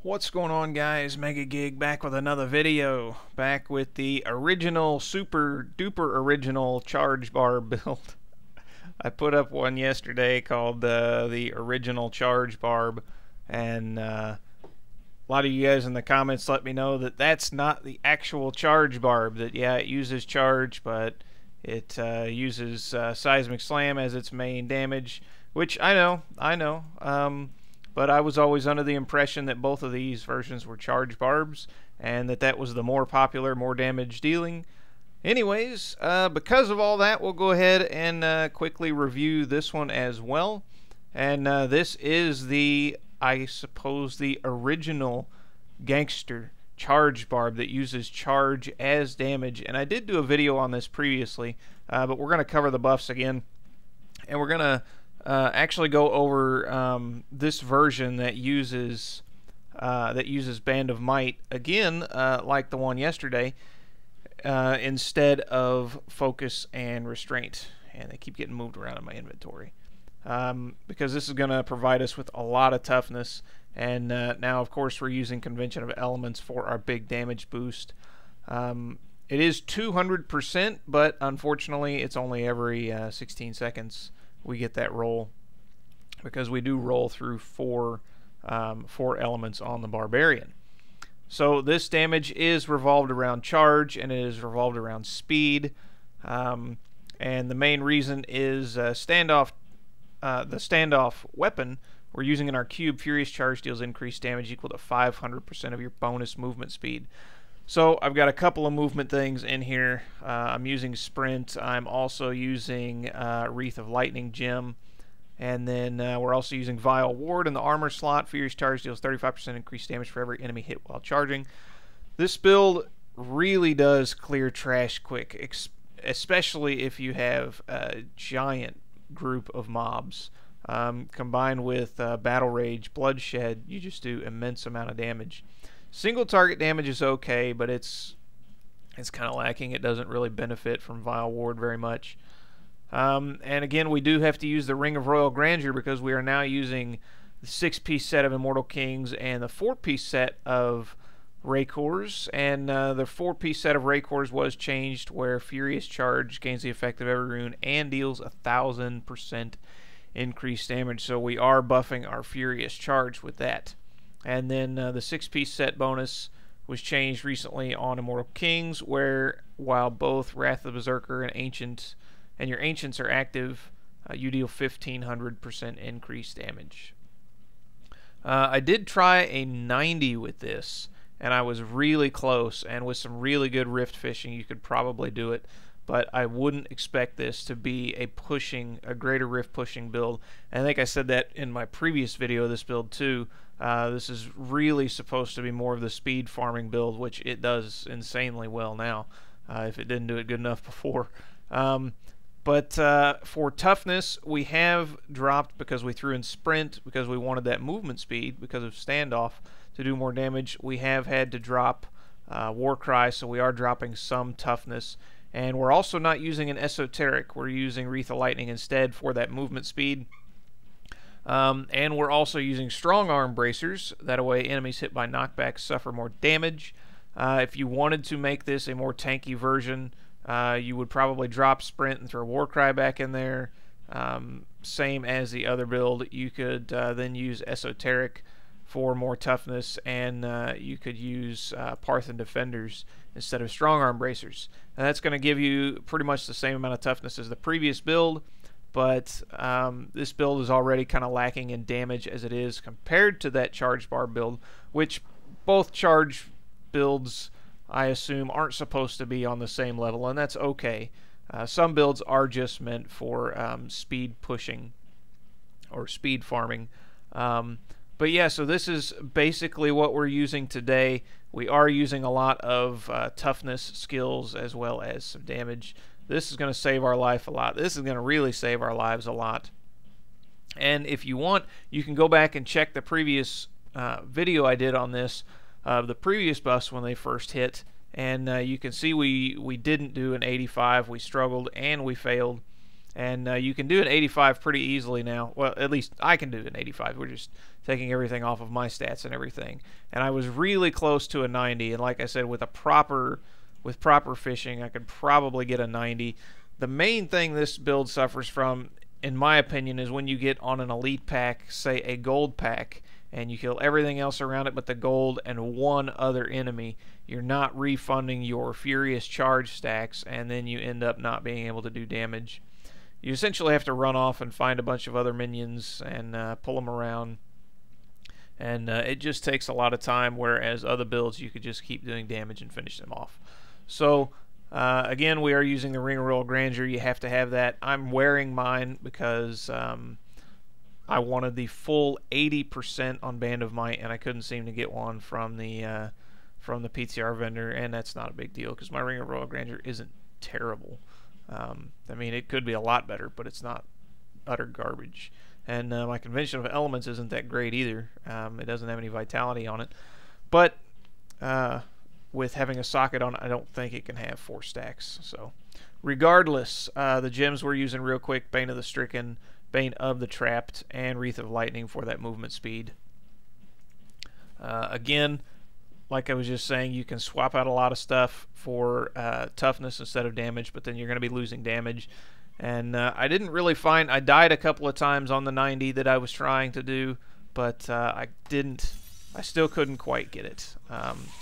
What's going on, guys? Mega Gig back with another video. Back with the original, super duper original Charge Barb build. I put up one yesterday called the original Charge Barb, and a lot of you guys in the comments let me know that that's not the actual Charge Barb. That, yeah, it uses charge, but it uses Seismic Slam as its main damage, which I know. But I was always under the impression that both of these versions were Charge Barbs, and that was the more popular, more damage dealing. Anyways, because of all that, we'll go ahead and quickly review this one as well. And this is I suppose, the original gangster Charge Barb that uses charge as damage. And I did do a video on this previously, but we're going to cover the buffs again. And we're going to actually go over this version that uses Band of Might again, like the one yesterday, instead of Focus and Restraint. And they keep getting moved around in my inventory, because this is going to provide us with a lot of toughness. And now, of course, we're using Convention of Elements for our big damage boost. It is 200%, but unfortunately, it's only every 16 seconds we get that roll, because we do roll through four elements on the Barbarian. So this damage is revolved around charge, and it is revolved around speed, and the main reason is the standoff weapon we're using in our cube. Furious Charge deals increased damage equal to 500% of your bonus movement speed. So I've got a couple of movement things in here. I'm using Sprint. I'm also using Wreath of Lightning Gem. And then we're also using Vile Ward in the armor slot. Furious Charge deals 35% increased damage for every enemy hit while charging. This build really does clear trash quick, especially if you have a giant group of mobs. Combined with Battle Rage, Bloodshed, you just do immense amount of damage. Single target damage is okay, but it's kind of lacking. It doesn't really benefit from Vile Ward very much. And again, we do have to use the Ring of Royal Grandeur, because we are now using the 6-piece set of Immortal Kings and the 4-piece set of Raycors. And the 4-piece set of Raycors was changed, where Furious Charge gains the effect of every rune and deals 1000% increased damage. So we are buffing our Furious Charge with that. And then the 6-piece set bonus was changed recently on Immortal Kings, where while both Wrath of the Berserker and your Ancients are active, you deal 1500% increased damage. I did try a 90 with this, and I was really close, and with some really good rift fishing you could probably do it. But I wouldn't expect this to be a greater rift pushing build. And I think I said that in my previous video of this build too. This is really supposed to be more of the speed farming build, which it does insanely well now, if it didn't do it good enough before. But for toughness, we have dropped, because we threw in Sprint, because we wanted that movement speed because of standoff to do more damage. We have had to drop Warcry, so we are dropping some toughness. And we're also not using an Esoteric. We're using Wreath of Lightning instead for that movement speed. And we're also using Strong Arm Bracers. That way enemies hit by knockback suffer more damage. If you wanted to make this a more tanky version, you would probably drop Sprint and throw Warcry back in there. Same as the other build. You could then use Esoteric for more toughness, and you could use Parthan Defenders instead of Strong Arm Bracers. And that's going to give you pretty much the same amount of toughness as the previous build, but this build is already kind of lacking in damage as it is compared to that Charge Barb build, which both charge builds, I assume, aren't supposed to be on the same level, and that's okay. Some builds are just meant for speed pushing or speed farming. But yeah, so this is basically what we're using today. We are using a lot of toughness skills as well as some damage. This is going to save our life a lot. This is going to really save our lives a lot. And if you want, you can go back and check the previous video I did on this, the previous buffs when they first hit, and you can see we didn't do an 85. We struggled and we failed. And you can do an 85 pretty easily now. Well, at least I can do an 85. We're just taking everything off of my stats and everything. And I was really close to a 90. And like I said, with proper fishing, I could probably get a 90. The main thing this build suffers from, in my opinion, is when you get on an elite pack, say a gold pack, and you kill everything else around it but the gold and one other enemy, you're not refunding your furious charge stacks, and then you end up not being able to do damage. You essentially have to run off and find a bunch of other minions and pull them around, and it just takes a lot of time, whereas other builds you could just keep doing damage and finish them off. So again, we are using the Ring of Royal Grandeur. You have to have that. I'm wearing mine because I wanted the full 80% on Band of Might, and I couldn't seem to get one from the PTR vendor, and that's not a big deal because my Ring of Royal Grandeur isn't terrible. I mean, it could be a lot better, but it's not utter garbage. And my Convention of Elements isn't that great either. It doesn't have any vitality on it. But with having a socket on it, I don't think it can have 4 stacks. So, regardless, the gems we're using real quick: Bane of the Stricken, Bane of the Trapped, and Wreath of Lightning for that movement speed. Again, like I was just saying, you can swap out a lot of stuff for toughness instead of damage, but then you're going to be losing damage. And I didn't really find... I died a couple of times on the 90 that I was trying to do, but I still couldn't quite get it.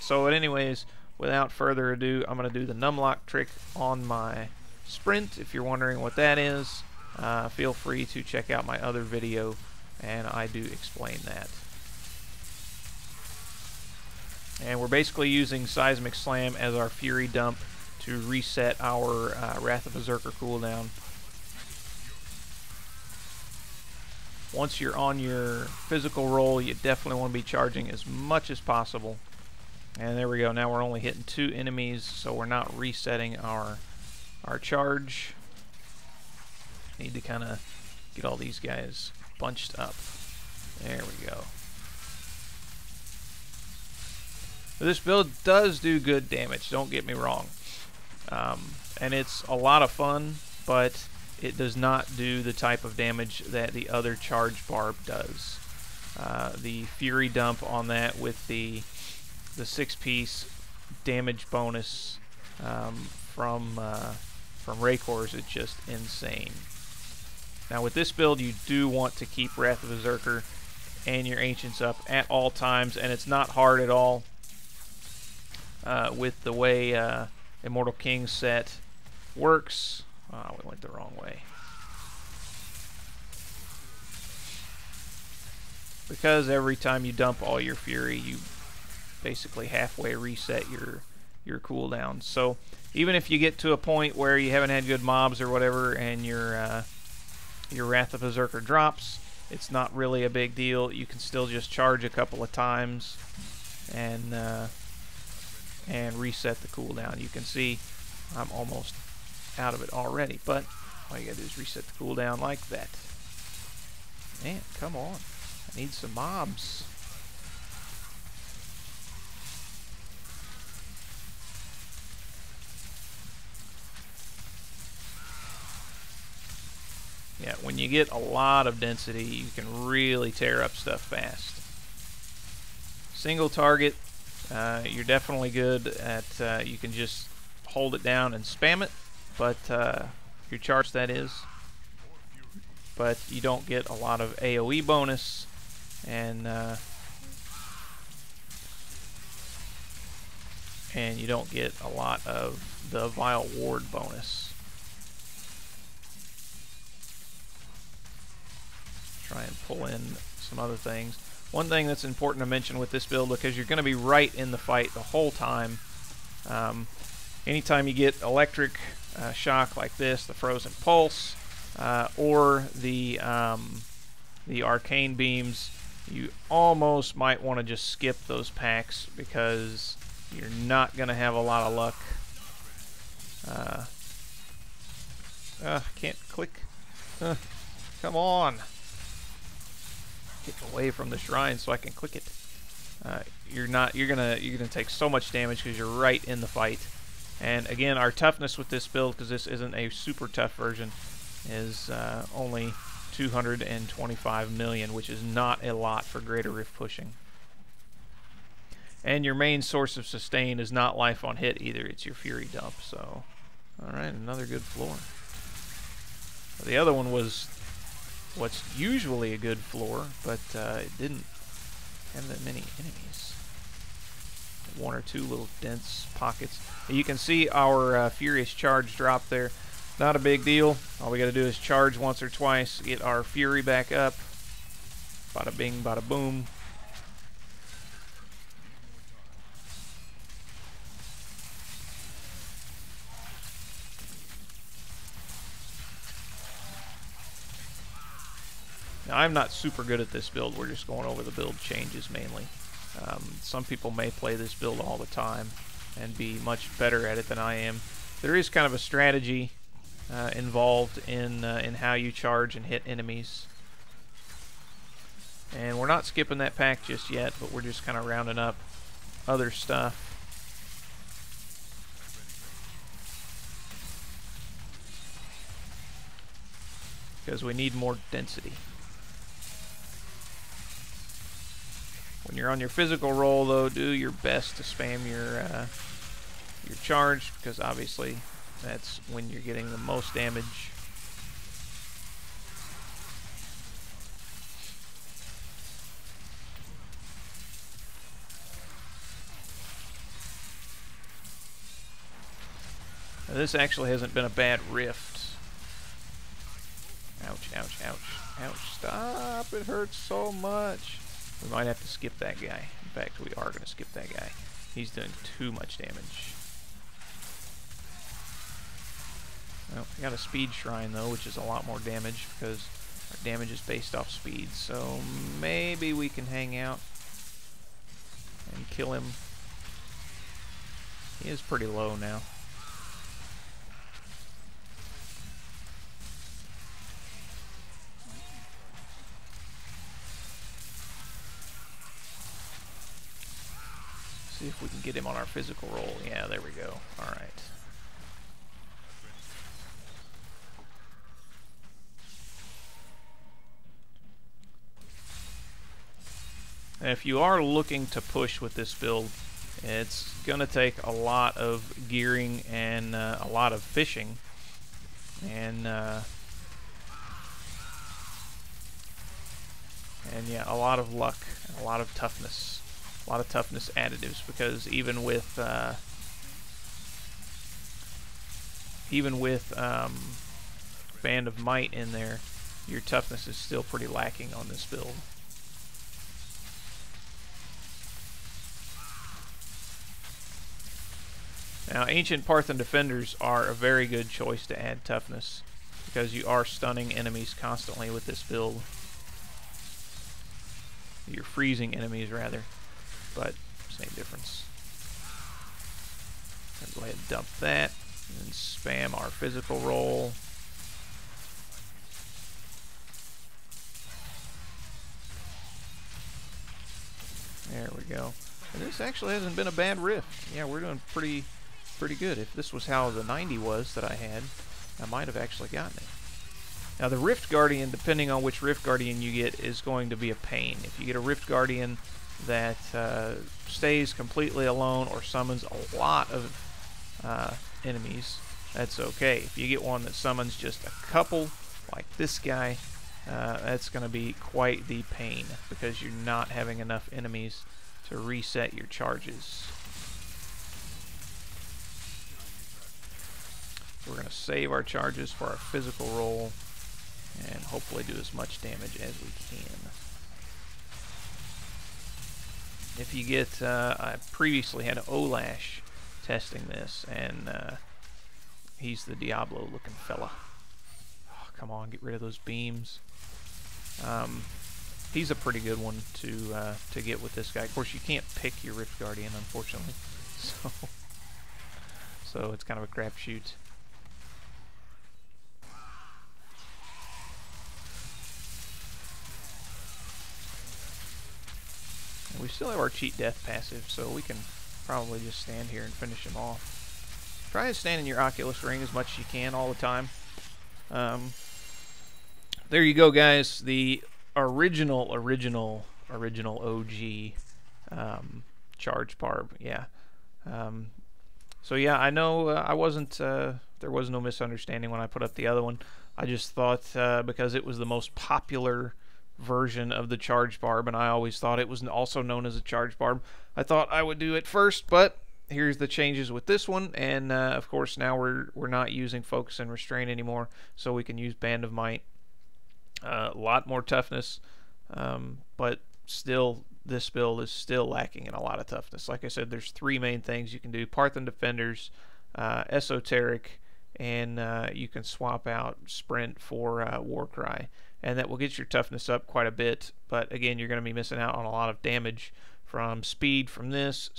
So anyways, without further ado, I'm going to do the numlock trick on my sprint. If you're wondering what that is, feel free to check out my other video, and I do explain that. And we're basically using Seismic Slam as our Fury Dump to reset our Wrath of Berserker cooldown. Once you're on your physical roll, you definitely want to be charging as much as possible. And there we go. Now we're only hitting 2 enemies, so we're not resetting our charge. Need to kind of get all these guys bunched up. There we go. This build does do good damage, don't get me wrong. And it's a lot of fun, but it does not do the type of damage that the other charge Barb does. The Fury Dump on that with the 6-piece damage bonus from Raycors is just insane. Now with this build, you do want to keep Wrath of Berserker and your Ancients up at all times, and it's not hard at all. With the way Immortal King's set works. Oh, we went the wrong way. Because every time you dump all your fury, you basically halfway reset your cooldown. So even if you get to a point where you haven't had good mobs or whatever, and your Wrath of Berserker drops, it's not really a big deal. You can still just charge a couple of times and reset the cooldown. You can see I'm almost out of it already, but all you gotta do is reset the cooldown like that. Man, come on. I need some mobs. Yeah, when you get a lot of density, you can really tear up stuff fast. Single target, you're definitely good at, you can just hold it down and spam it, but your charge, that is. But you don't get a lot of AoE bonus, and you don't get a lot of the Vile Ward bonus. Try and pull in some other things. One thing that's important to mention with this build, because you're going to be right in the fight the whole time, anytime you get electric shock like this, the Frozen Pulse, or the Arcane Beams, you almost might want to just skip those packs because you're not going to have a lot of luck. I can't click. Come on. Get away from the shrine so I can click it. You're gonna take so much damage because you're right in the fight. And again, our toughness with this build, because this isn't a super tough version, is only 225 million, which is not a lot for Greater Rift pushing. And your main source of sustain is not life on hit either, it's your Fury dump. So, alright, another good floor. The other one was what's usually a good floor, but it didn't have that many enemies. One or two little dense pockets. You can see our Furious Charge drop there. Not a big deal. All we got to do is charge once or twice, get our Fury back up. Bada bing, bada boom. Now, I'm not super good at this build. We're just going over the build changes mainly. Some people may play this build all the time and be much better at it than I am. There is kind of a strategy involved in how you charge and hit enemies. And we're not skipping that pack just yet, but we're just kind of rounding up other stuff. Because we need more density. When you're on your physical roll, though, do your best to spam your charge, because obviously that's when you're getting the most damage. Now, this actually hasn't been a bad rift. Ouch, ouch, ouch, ouch. Stop, it hurts so much. We might have to skip that guy. In fact, we are going to skip that guy. He's doing too much damage. Well, we got a speed shrine, though, which is a lot more damage because our damage is based off speed. So maybe we can hang out and kill him. He is pretty low now. See if we can get him on our physical roll. Yeah, there we go. Alright. And if you are looking to push with this build, it's going to take a lot of gearing and a lot of fishing. And yeah, a lot of luck and a lot of toughness. A lot of toughness additives, because even with Band of Might in there, your toughness is still pretty lacking on this build. Now, Ancient Parthan Defenders are a very good choice to add toughness, because you are stunning enemies constantly with this build. You're freezing enemies, rather. But same difference. Go ahead and dump that, and spam our physical roll. There we go. And this actually hasn't been a bad rift. Yeah, we're doing pretty good. If this was how the 90 was that I had, I might have actually gotten it. Now the Rift Guardian, depending on which Rift Guardian you get, is going to be a pain. If you get a Rift Guardian that stays completely alone or summons a lot of enemies, that's okay. If you get one that summons just a couple, like this guy, that's going to be quite the pain, because you're not having enough enemies to reset your charges. We're going to save our charges for our physical roll and hopefully do as much damage as we can. If you get, I previously had Olash testing this, and he's the Diablo looking fella. Oh, come on, get rid of those beams. He's a pretty good one to get with this guy. Of course, you can't pick your Rift Guardian, unfortunately, so it's kind of a crapshoot. We still have our cheat death passive, so we can probably just stand here and finish him off. Try to stand in your Oculus ring as much as you can all the time. there you go, guys. The original OG charge Barb. Yeah. So yeah, I know I wasn't. There was no misunderstanding when I put up the other one. I just thought because it was the most popular version of the charge Barb, and I always thought it was also known as a charge Barb, I thought I would do it first. But here's the changes with this one, and of course now we're not using focus and restraint anymore, so we can use Band of Might. A lot more toughness, but still this build is still lacking in a lot of toughness. Like I said, there's three main things you can do: Parthian Defenders, Esoteric, and you can swap out Sprint for Warcry, and that will get your toughness up quite a bit. But again, you're going to be missing out on a lot of damage from speed from this,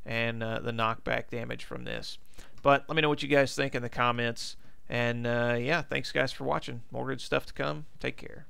and the knockback damage from this. But let me know what you guys think in the comments. And yeah, thanks guys for watching. More good stuff to come. Take care.